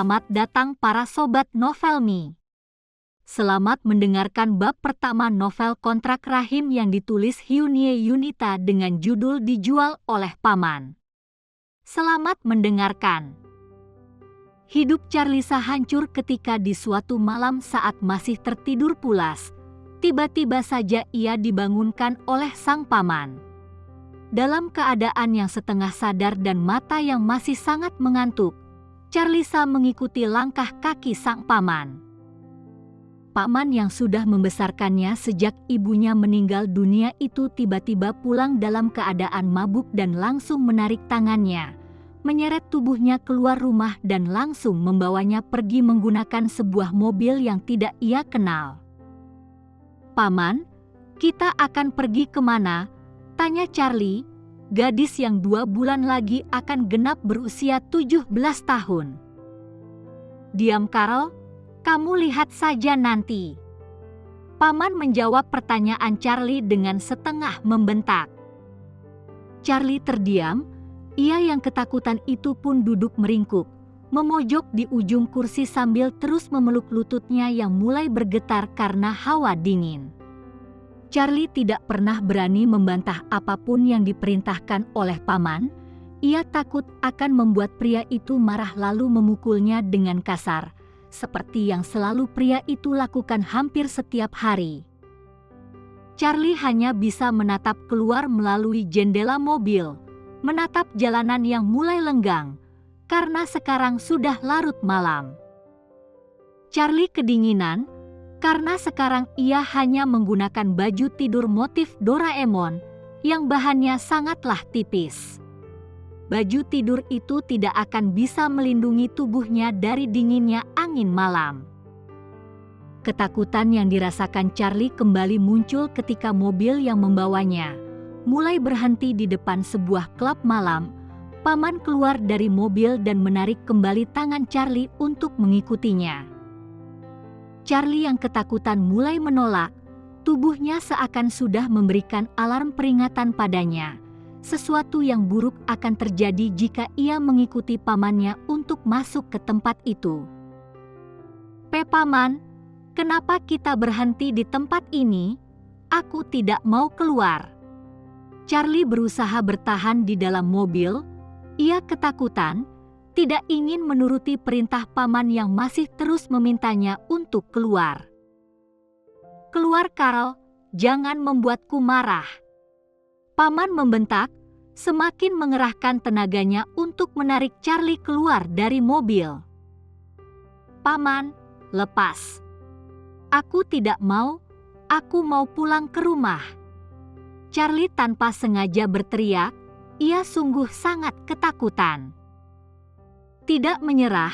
Selamat datang para sobat Novelmi. Selamat mendengarkan bab pertama novel Kontrak Rahim yang ditulis Hyunie Yunita dengan judul Dijual oleh Paman. Selamat mendengarkan. Hidup Charlisa hancur ketika di suatu malam saat masih tertidur pulas, tiba-tiba saja ia dibangunkan oleh sang paman. Dalam keadaan yang setengah sadar dan mata yang masih sangat mengantuk, Charlisa mengikuti langkah kaki sang paman. Paman yang sudah membesarkannya sejak ibunya meninggal dunia itu tiba-tiba pulang dalam keadaan mabuk dan langsung menarik tangannya, menyeret tubuhnya keluar rumah dan langsung membawanya pergi menggunakan sebuah mobil yang tidak ia kenal. "Paman, kita akan pergi kemana?" tanya Charlie, gadis yang 2 bulan lagi akan genap berusia 17 tahun. "Diam Karl, kamu lihat saja nanti." Paman menjawab pertanyaan Charlie dengan setengah membentak. Charlie terdiam, ia yang ketakutan itu pun duduk meringkuk, memojok di ujung kursi sambil terus memeluk lututnya yang mulai bergetar karena hawa dingin. Charlie tidak pernah berani membantah apapun yang diperintahkan oleh paman. Ia takut akan membuat pria itu marah lalu memukulnya dengan kasar, seperti yang selalu pria itu lakukan hampir setiap hari. Charlie hanya bisa menatap keluar melalui jendela mobil, menatap jalanan yang mulai lenggang, karena sekarang sudah larut malam. Charlie kedinginan, karena sekarang ia hanya menggunakan baju tidur motif Doraemon yang bahannya sangatlah tipis. Baju tidur itu tidak akan bisa melindungi tubuhnya dari dinginnya angin malam. Ketakutan yang dirasakan Charlie kembali muncul ketika mobil yang membawanya mulai berhenti di depan sebuah klub malam. Paman keluar dari mobil dan menarik kembali tangan Charlie untuk mengikutinya. Charlie yang ketakutan mulai menolak, tubuhnya seakan sudah memberikan alarm peringatan padanya. Sesuatu yang buruk akan terjadi jika ia mengikuti pamannya untuk masuk ke tempat itu. "Paman, kenapa kita berhenti di tempat ini? Aku tidak mau keluar." Charlie berusaha bertahan di dalam mobil. Ia ketakutan, tidak ingin menuruti perintah paman yang masih terus memintanya untuk keluar. "Keluar Karl, jangan membuatku marah." Paman membentak, semakin mengerahkan tenaganya untuk menarik Charlie keluar dari mobil. "Paman, lepas. Aku tidak mau, aku mau pulang ke rumah." Charlie tanpa sengaja berteriak, ia sungguh sangat ketakutan. Tidak menyerah,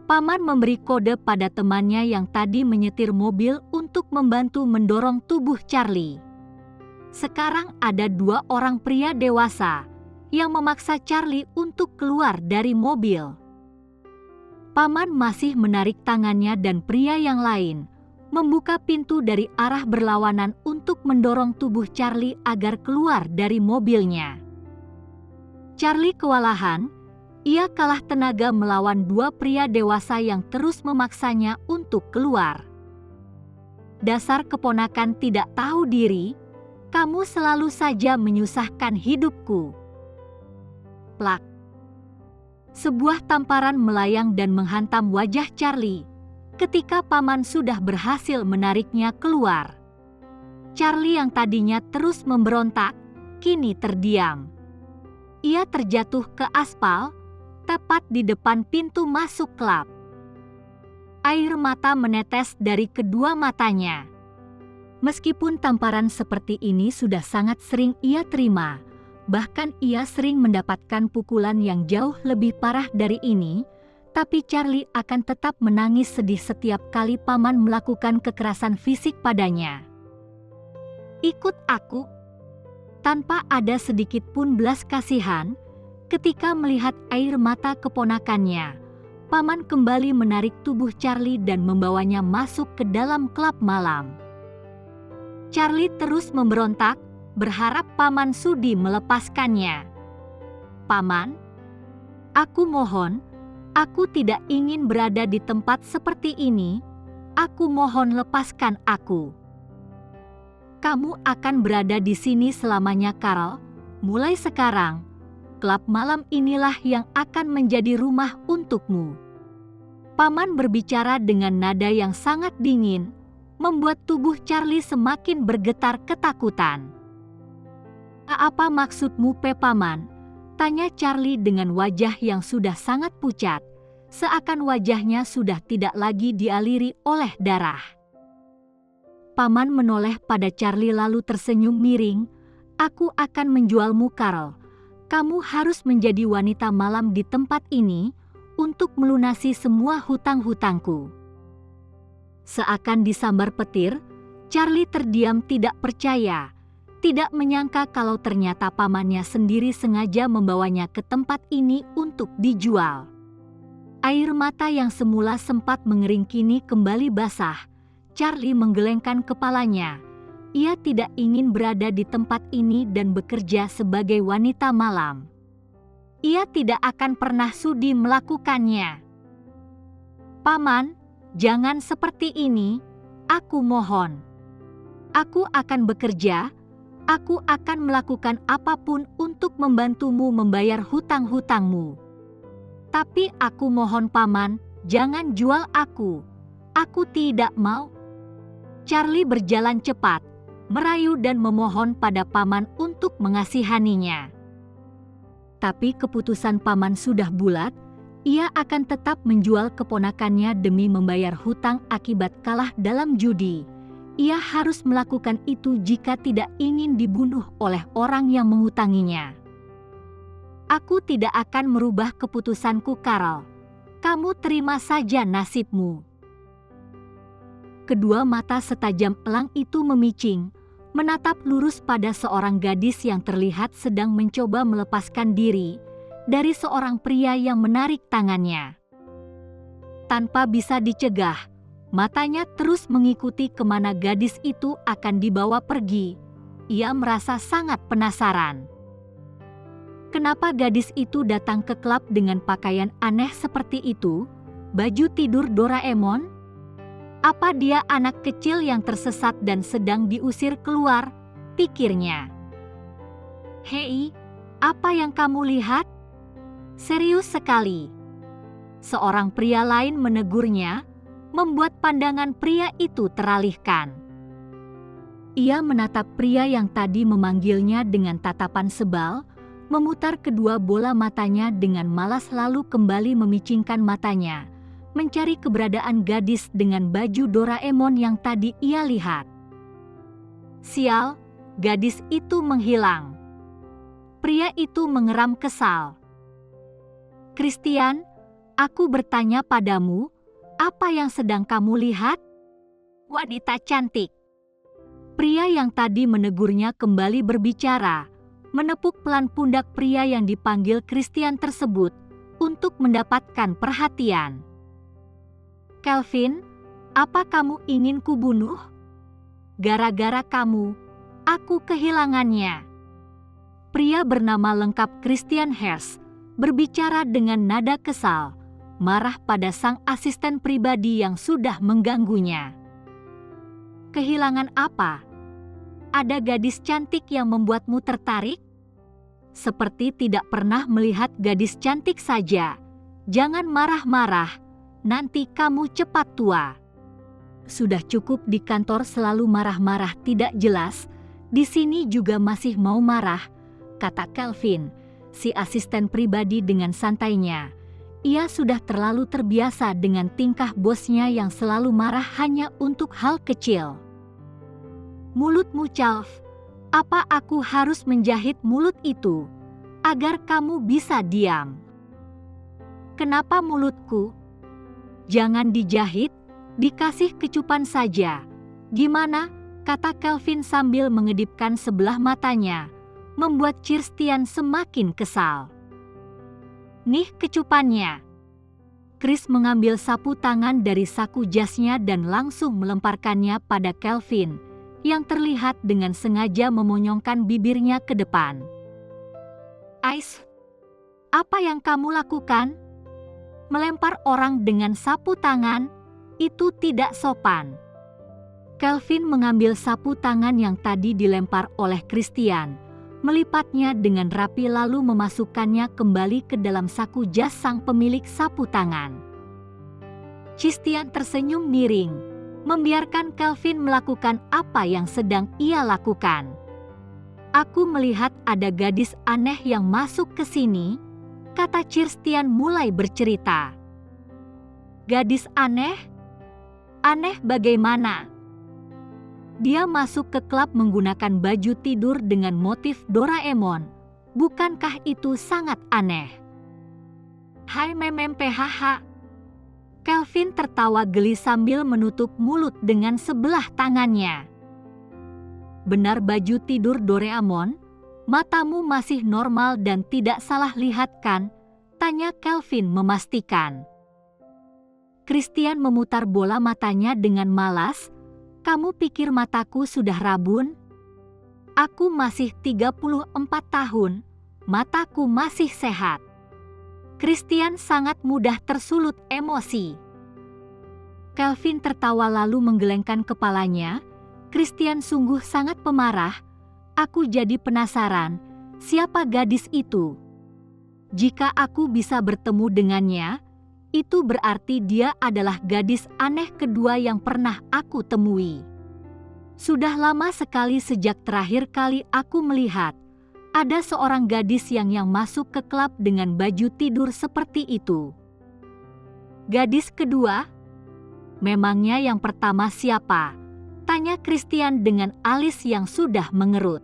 paman memberi kode pada temannya yang tadi menyetir mobil untuk membantu mendorong tubuh Charlie. Sekarang ada 2 orang pria dewasa yang memaksa Charlie untuk keluar dari mobil. Paman masih menarik tangannya dan pria yang lain membuka pintu dari arah berlawanan untuk mendorong tubuh Charlie agar keluar dari mobilnya. Charlie kewalahan. Ia kalah tenaga melawan 2 pria dewasa yang terus memaksanya untuk keluar. "Dasar keponakan tidak tahu diri, kamu selalu saja menyusahkan hidupku." Plak. Sebuah tamparan melayang dan menghantam wajah Charlie ketika paman sudah berhasil menariknya keluar. Charlie yang tadinya terus memberontak, kini terdiam. Ia terjatuh ke aspal, tepat di depan pintu masuk klub. Air mata menetes dari kedua matanya. Meskipun tamparan seperti ini sudah sangat sering ia terima, bahkan ia sering mendapatkan pukulan yang jauh lebih parah dari ini, tapi Charlie akan tetap menangis sedih setiap kali paman melakukan kekerasan fisik padanya. "Ikut aku." Tanpa ada sedikit pun belas kasihan, ketika melihat air mata keponakannya, paman kembali menarik tubuh Charlie dan membawanya masuk ke dalam klub malam. Charlie terus memberontak, berharap paman sudi melepaskannya. "Paman, aku mohon, Aku tidak ingin berada di tempat seperti ini. Aku mohon lepaskan aku. Kamu akan berada di sini selamanya, Carl. Mulai sekarang, klub malam inilah yang akan menjadi rumah untukmu. Paman berbicara dengan nada yang sangat dingin, membuat tubuh Charlie semakin bergetar ketakutan. "Apa maksudmu, Paman?" tanya Charlie dengan wajah yang sudah sangat pucat, seakan wajahnya sudah tidak lagi dialiri oleh darah. Paman menoleh pada Charlie lalu tersenyum miring. "Aku akan menjualmu, Carl. Kamu harus menjadi wanita malam di tempat ini untuk melunasi semua hutang-hutangku." Seakan disambar petir, Charlie terdiam tidak percaya. Tidak menyangka kalau ternyata pamannya sendiri sengaja membawanya ke tempat ini untuk dijual. Air mata yang semula sempat mengering kini kembali basah. Charlie menggelengkan kepalanya. Ia tidak ingin berada di tempat ini dan bekerja sebagai wanita malam. Ia tidak akan pernah sudi melakukannya. "Paman, jangan seperti ini. Aku mohon. Aku akan bekerja. Aku akan melakukan apapun untuk membantumu membayar hutang-hutangmu. Tapi aku mohon, Paman, jangan jual aku. Aku tidak mau." Charlie berjalan cepat, merayu dan memohon pada Paman untuk mengasihaninya. Tapi keputusan Paman sudah bulat. Ia akan tetap menjual keponakannya demi membayar hutang akibat kalah dalam judi. Ia harus melakukan itu jika tidak ingin dibunuh oleh orang yang menghutanginya. "Aku tidak akan merubah keputusanku, Carl. Kamu terima saja nasibmu." Kedua mata setajam elang itu memicing, menatap lurus pada seorang gadis yang terlihat sedang mencoba melepaskan diri dari seorang pria yang menarik tangannya. Tanpa bisa dicegah, matanya terus mengikuti kemana gadis itu akan dibawa pergi. Ia merasa sangat penasaran. Kenapa gadis itu datang ke klub dengan pakaian aneh seperti itu? Baju tidur Doraemon? Apa dia anak kecil yang tersesat dan sedang diusir keluar? Pikirnya. "Hei, apa yang kamu lihat? Serius sekali." Seorang pria lain menegurnya, membuat pandangan pria itu teralihkan. Ia menatap pria yang tadi memanggilnya dengan tatapan sebal, memutar kedua bola matanya dengan malas lalu kembali memicingkan matanya, mencari keberadaan gadis dengan baju Doraemon yang tadi ia lihat. Sial, gadis itu menghilang. Pria itu mengeram kesal. "Christian, aku bertanya padamu, apa yang sedang kamu lihat?" "Wanita cantik." Pria yang tadi menegurnya kembali berbicara, menepuk pelan pundak pria yang dipanggil Christian tersebut untuk mendapatkan perhatian. "Kelvin, apa kamu ingin kubunuh? Gara-gara kamu, aku kehilangannya." Pria bernama lengkap Christian Hers berbicara dengan nada kesal, marah pada sang asisten pribadi yang sudah mengganggunya. "Kehilangan apa? Ada gadis cantik yang membuatmu tertarik? Seperti tidak pernah melihat gadis cantik saja. Jangan marah-marah, nanti kamu cepat tua." "Sudah cukup di kantor selalu marah-marah tidak jelas, di sini juga masih mau marah," kata Kelvin, si asisten pribadi dengan santainya. Ia sudah terlalu terbiasa dengan tingkah bosnya yang selalu marah hanya untuk hal kecil. "Mulutmu, Calv. Apa aku harus menjahit mulut itu agar kamu bisa diam?" "Kenapa mulutku? Jangan dijahit, dikasih kecupan saja. Gimana?" kata Kelvin sambil mengedipkan sebelah matanya, membuat Christian semakin kesal. "Nih kecupannya." Chris mengambil sapu tangan dari saku jasnya dan langsung melemparkannya pada Kelvin, yang terlihat dengan sengaja memonyongkan bibirnya ke depan. "Ice, apa yang kamu lakukan?" Melempar orang dengan sapu tangan, itu tidak sopan. Calvin mengambil sapu tangan yang tadi dilempar oleh Christian, melipatnya dengan rapi lalu memasukkannya kembali ke dalam saku jas sang pemilik sapu tangan. Christian tersenyum miring, membiarkan Calvin melakukan apa yang sedang ia lakukan. "Aku melihat ada gadis aneh yang masuk ke sini," kata Christian mulai bercerita. "Gadis aneh? Aneh bagaimana?" "Dia masuk ke klub menggunakan baju tidur dengan motif Doraemon. Bukankah itu sangat aneh?" "Hai PHH." Calvin tertawa geli sambil menutup mulut dengan sebelah tangannya. "Benar baju tidur Doraemon? Matamu masih normal dan tidak salah lihat kan?" tanya Calvin memastikan. Christian memutar bola matanya dengan malas. "Kamu pikir mataku sudah rabun? Aku masih 34 tahun, mataku masih sehat." Christian sangat mudah tersulut emosi. Calvin tertawa lalu menggelengkan kepalanya. "Christian sungguh sangat pemarah. Aku jadi penasaran, siapa gadis itu? Jika aku bisa bertemu dengannya, itu berarti dia adalah gadis aneh kedua yang pernah aku temui. Sudah lama sekali sejak terakhir kali aku melihat ada seorang gadis yang masuk ke klub dengan baju tidur seperti itu." "Gadis kedua? Memangnya yang pertama siapa?" tanya Christian dengan alis yang sudah mengerut.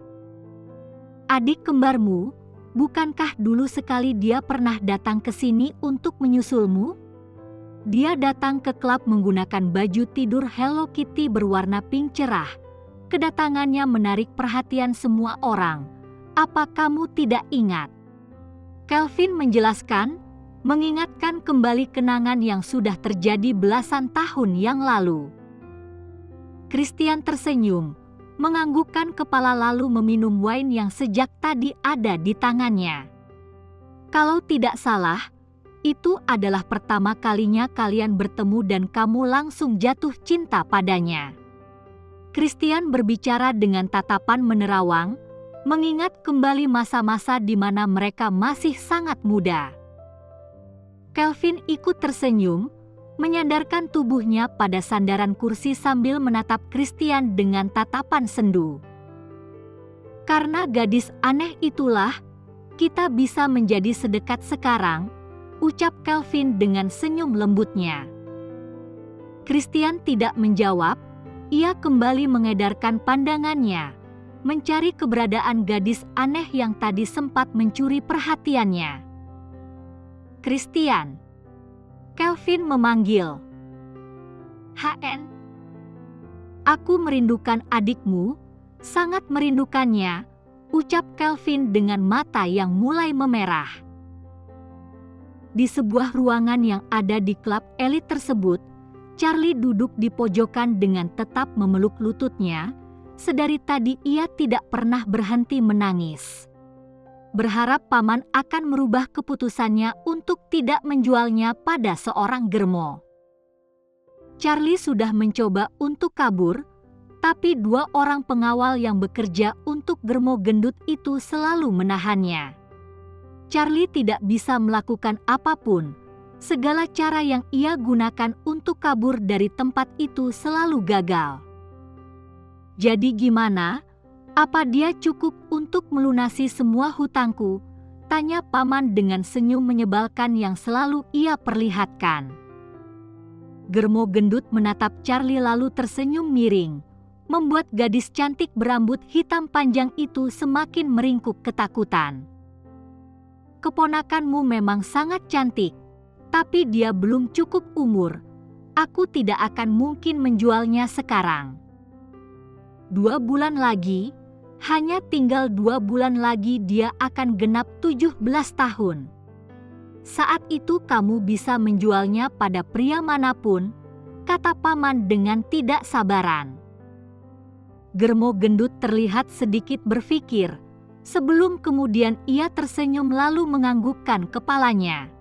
"Adik kembarmu. Bukankah dulu sekali dia pernah datang ke sini untuk menyusulmu? Dia datang ke klub menggunakan baju tidur Hello Kitty berwarna pink cerah. Kedatangannya menarik perhatian semua orang. Apa kamu tidak ingat?" Calvin menjelaskan, mengingatkan kembali kenangan yang sudah terjadi belasan tahun yang lalu. Christian tersenyum, menganggukkan kepala lalu meminum wine yang sejak tadi ada di tangannya. "Kalau tidak salah, itu adalah pertama kalinya kalian bertemu dan kamu langsung jatuh cinta padanya." Christian berbicara dengan tatapan menerawang, mengingat kembali masa-masa di mana mereka masih sangat muda. Calvin ikut tersenyum, menyandarkan tubuhnya pada sandaran kursi sambil menatap Christian dengan tatapan sendu. "Karena gadis aneh itulah, kita bisa menjadi sedekat sekarang," ucap Calvin dengan senyum lembutnya. Christian tidak menjawab, ia kembali mengedarkan pandangannya, mencari keberadaan gadis aneh yang tadi sempat mencuri perhatiannya. "Christian," Calvin memanggil. "HN, aku merindukan adikmu, sangat merindukannya," ucap Calvin dengan mata yang mulai memerah. Di sebuah ruangan yang ada di klub elit tersebut, Charlie duduk di pojokan dengan tetap memeluk lututnya. Sedari tadi ia tidak pernah berhenti menangis. Berharap paman akan merubah keputusannya untuk tidak menjualnya pada seorang germo. Charlie sudah mencoba untuk kabur, tapi dua orang pengawal yang bekerja untuk germo gendut itu selalu menahannya. Charlie tidak bisa melakukan apapun. Segala cara yang ia gunakan untuk kabur dari tempat itu selalu gagal. "Jadi gimana? Apa dia cukup untuk melunasi semua hutangku?" tanya paman dengan senyum menyebalkan yang selalu ia perlihatkan. Germo gendut menatap Charlie lalu tersenyum miring, membuat gadis cantik berambut hitam panjang itu semakin meringkuk ketakutan. "Keponakanmu memang sangat cantik, tapi dia belum cukup umur. Aku tidak akan mungkin menjualnya sekarang. 2 bulan lagi, hanya tinggal 2 bulan lagi dia akan genap 17 tahun. Saat itu kamu bisa menjualnya pada pria manapun," kata paman dengan tidak sabaran. Germo gendut terlihat sedikit berpikir, sebelum kemudian ia tersenyum lalu menganggukkan kepalanya.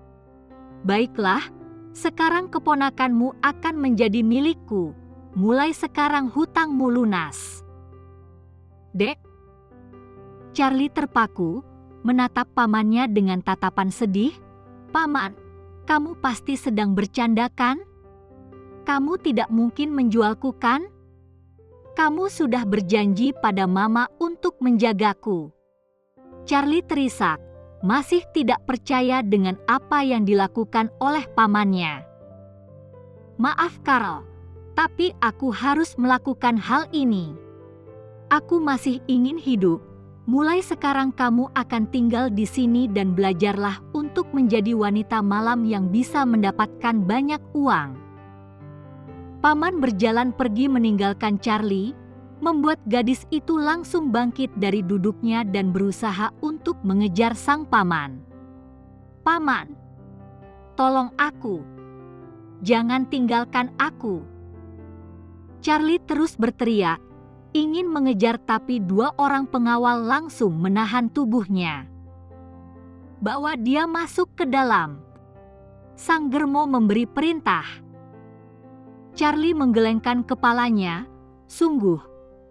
Baiklah, sekarang keponakanmu akan menjadi milikku. Mulai sekarang hutangmu lunas. Dek. Charlie terpaku, menatap pamannya dengan tatapan sedih. Paman, kamu pasti sedang bercanda kan? Kamu tidak mungkin menjualku kan? Kamu sudah berjanji pada mama untuk menjagaku. Charlie terisak, masih tidak percaya dengan apa yang dilakukan oleh pamannya. Maaf Carl, tapi aku harus melakukan hal ini. Aku masih ingin hidup. Mulai sekarang kamu akan tinggal di sini dan belajarlah untuk menjadi wanita malam yang bisa mendapatkan banyak uang. Paman berjalan pergi meninggalkan Charlie, membuat gadis itu langsung bangkit dari duduknya dan berusaha untuk mengejar sang paman. Paman, tolong aku. Jangan tinggalkan aku. Charlie terus berteriak, ingin mengejar tapi dua orang pengawal langsung menahan tubuhnya. Bawa dia masuk ke dalam. Sang Germo memberi perintah. Charlie menggelengkan kepalanya. Sungguh,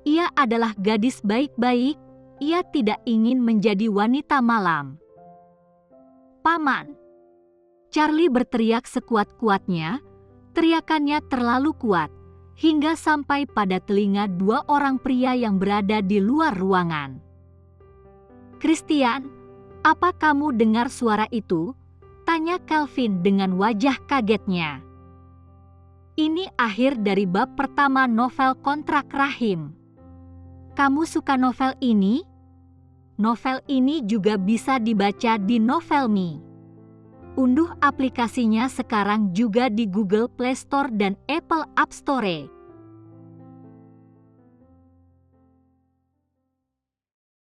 ia adalah gadis baik-baik. Ia tidak ingin menjadi wanita malam. Paman. Charlie berteriak sekuat-kuatnya. Teriakannya terlalu kuat, hingga sampai pada telinga dua orang pria yang berada di luar ruangan. Christian, apa kamu dengar suara itu? Tanya Calvin dengan wajah kagetnya. Ini akhir dari bab pertama novel Kontrak Rahim. Kamu suka novel ini? Novel ini juga bisa dibaca di Novelme. Unduh aplikasinya sekarang juga di Google Play Store dan Apple App Store.